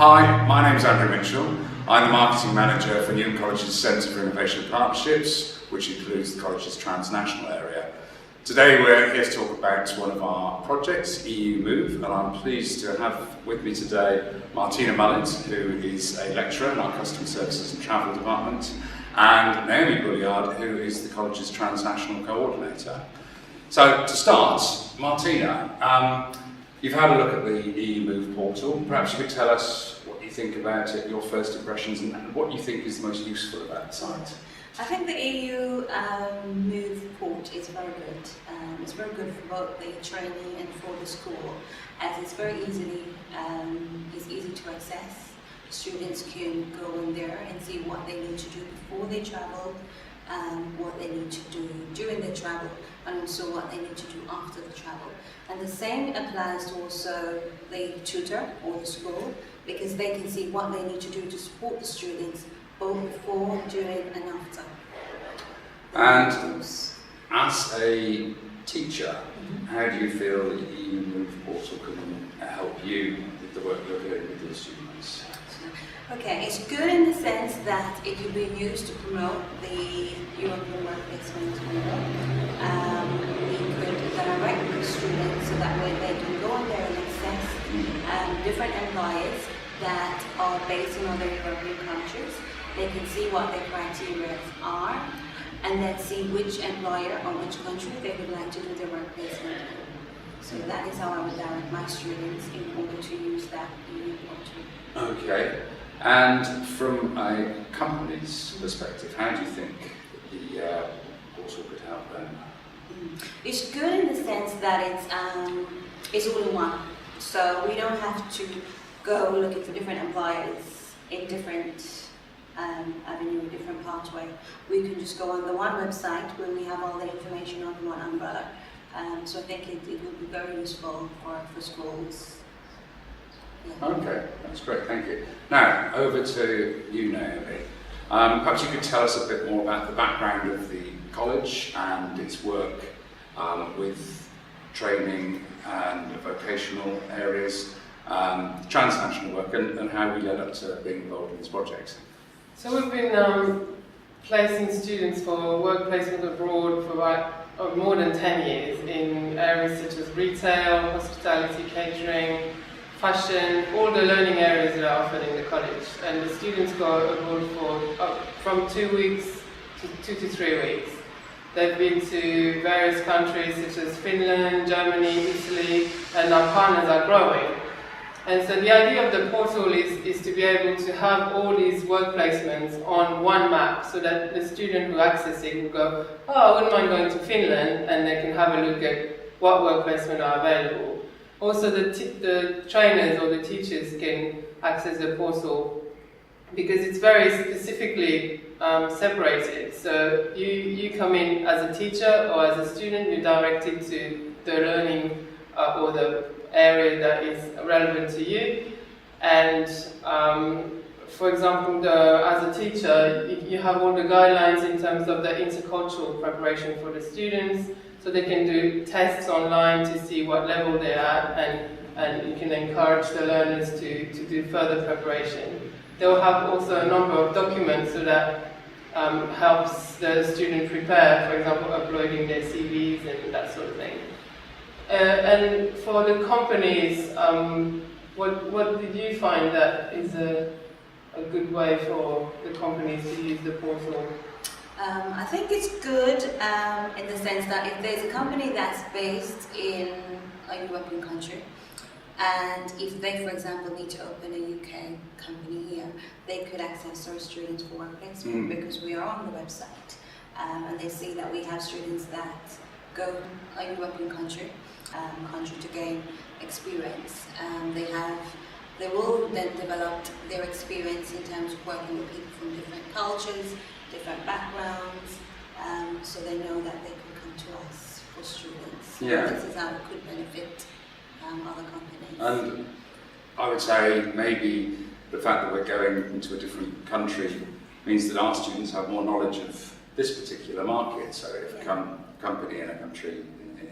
Hi, my name is Andrew Mitchell. I'm the Marketing Manager for Newham College's Centre for Innovation and Partnerships, which includes the college's transnational area. Today we're here to talk about one of our projects, EU Move, and I'm pleased to have with me today Martina Mullins, who is a lecturer in our Customer Services and Travel Department, and Naomi Bulliard, who is the college's transnational coordinator. So to start, Martina, you've had a look at the EU Move portal. Perhaps you could tell us what you think about it, your first impressions, and what you think is the most useful about the site. I think the EU Move port is very good. It's very good for both the trainee and for the school, as it's very easy to access. Students can go in there and see what they need to do before they travel, what they need to do during their travel, and also what they need to do after the travel. And the same applies to also the tutor or the school, because they can see what they need to do to support the students both before, during and after. And as a teacher, how do you feel the EU Move portal can help you with the work you're doing with your students? Okay, it's good in the sense that it can be used to promote the European Work Placement Model. We could direct the students so that way they can go in there and access different employers that are based in other European countries. They can see what their criteria are and then see which employer or which country they would like to do their work placement in. So that is how I would direct my students in order to use that EU portal. Okay. And from a company's perspective, how do you think the portal could help them? It's good in the sense that it's all in one. So we don't have to go looking for different employers in different avenue, different pathway. We can just go on the one website where we have all the information under one umbrella. So I think it will be very useful for schools. Yeah. Okay, that's great, thank you. Now, over to you, Naomi. Perhaps you could tell us a bit more about the background of the college and its work with training and vocational areas, transnational work, and how we led up to being involved in this project. So we've been placing students for work placement abroad for about more than 10 years in areas such as retail, hospitality, catering, fashion, all the learning areas that are offered in the college. And the students go abroad for from 2 weeks to 2 to 3 weeks. They've been to various countries such as Finland, Germany, Italy, and our partners are growing. And so the idea of the portal is to be able to have all these work placements on one map, so that the student who accesses it will go, oh, I wouldn't mind going to Finland, and they can have a look at what work placements are available. Also, the trainers or the teachers can access the portal because it's very specifically separated. So you come in as a teacher or as a student, you're directed to the learning or the area that is relevant to you. And for example, as a teacher, you have all the guidelines in terms of the intercultural preparation for the students. So they can do tests online to see what level they're at, and you can encourage the learners to do further preparation. They'll have also a number of documents so that helps the student prepare, for example, uploading their CVs and that sort of thing. And for the companies, what did you find that is a good way for the companies to use the portal? I think it's good in the sense that if there's a company that's based in a European country, and if they, for example, need to open a UK company here, they could access our students for work placement because we are on the website, and they see that we have students that go to a European country to gain experience. They will then develop their experience in terms of working with people from different cultures, different backgrounds, so they know that they can come to us for students. Yeah. This is how it could benefit other companies. And I would say maybe the fact that we're going into a different country means that our students have more knowledge of this particular market. So if a company in a country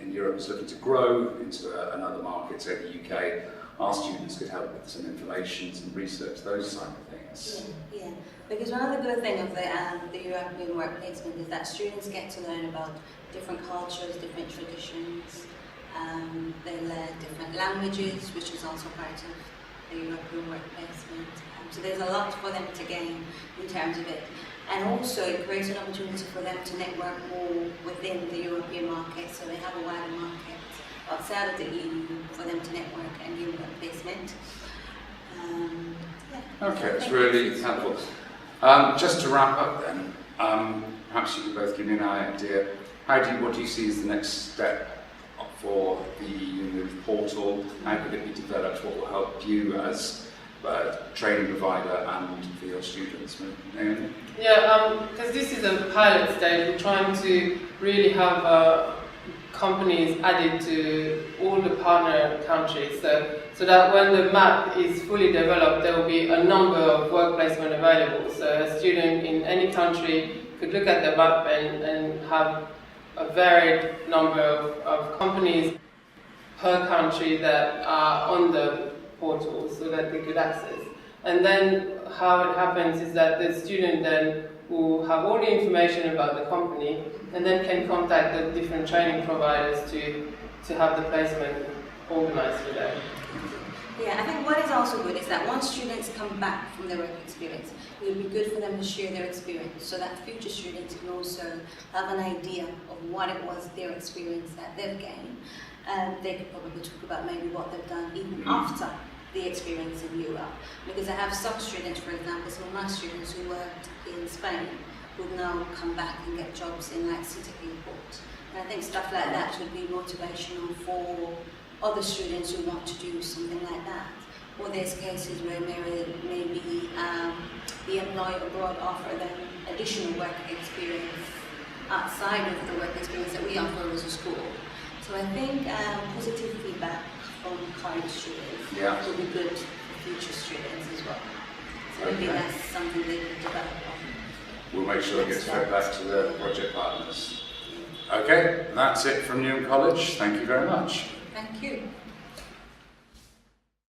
in Europe is looking to grow into another market, say the UK our students could help with some information, some research, those type of things. Yeah. Because one of the good things of the European work placement is that students get to learn about different cultures, different traditions. They learn different languages, which is also part of the European work placement. So there's a lot for them to gain in terms of it. And also it creates an opportunity for them to network more within the European market, so they have a wider market outside of the EU for them to network and do work placement. Okay, that's really helpful. Just to wrap up then, perhaps you could both give me an idea, what do you see as the next step for the Move portal? How could it be developed? What will help you as a training provider and for your students? Naomi? Yeah, because this is a pilot stage, we're trying to really have companies added to all the partner countries, so that when the map is fully developed, there will be a number of work placement available. So a student in any country could look at the map and have a varied number of companies per country that are on the portal so that they could access. And then how it happens is that the student then will have all the information about the company and then can contact the different training providers to have the placement organised for them. Yeah, I think what is also good is that once students come back from their work experience, it would be good for them to share their experience so that future students can also have an idea of what it was, their experience that they've gained. They could probably talk about maybe what they've done even after the experience in Europe. Because I have some students, for example, some of my students who worked in Spain who now come back and get jobs in like City Airport. And I think stuff like that would be motivational for other students who want to do something like that. Or there's cases where maybe the employer abroad offer them additional work experience outside of the work experience that we offer as a school. So I think positive feedback from current students will be good for future students as well. So maybe that's something they can develop on. We'll make sure it gets fed back to the project partners. Okay, that's it from Newham College. Thank you very much. Thank you.